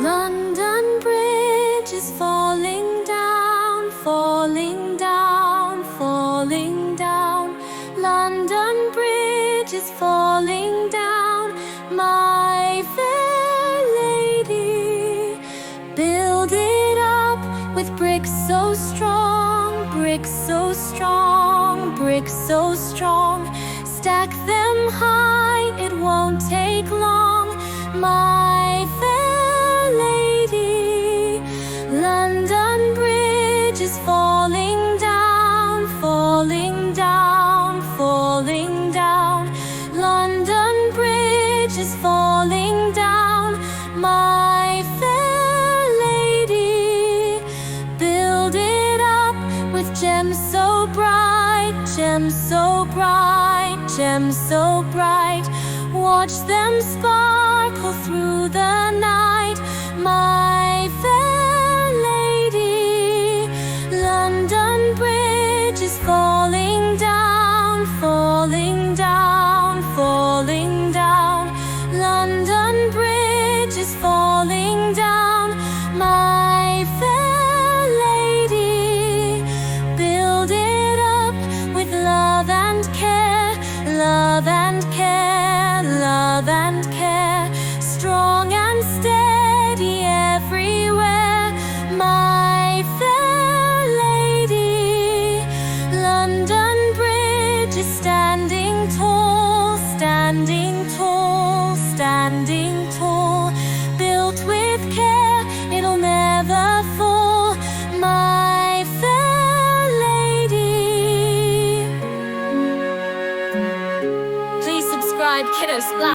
London Bridge is falling down, falling down, falling down. London Bridge is falling down, my fair lady. Build it up with bricks so strong, bricks so strong, bricks so strong. Stack them high, it won't take long, my fair lady. London Bridge is falling down, falling down, falling down. London Bridge is falling down, my fair lady. Build it up with gems so bright, gems so bright, gems so bright. Watch them sparkle through the night, my fair lady. London Bridge is falling down, falling down, falling down. London Bridge is falling down, my fair lady. Build it up with love and care, love and care, love and care. Strong and steady everywhere, my fair lady. London Bridge is standing tall, standing tall, standing tall. Built with care, it'll never fall, my fair lady. Please subscribe Kiddosplash.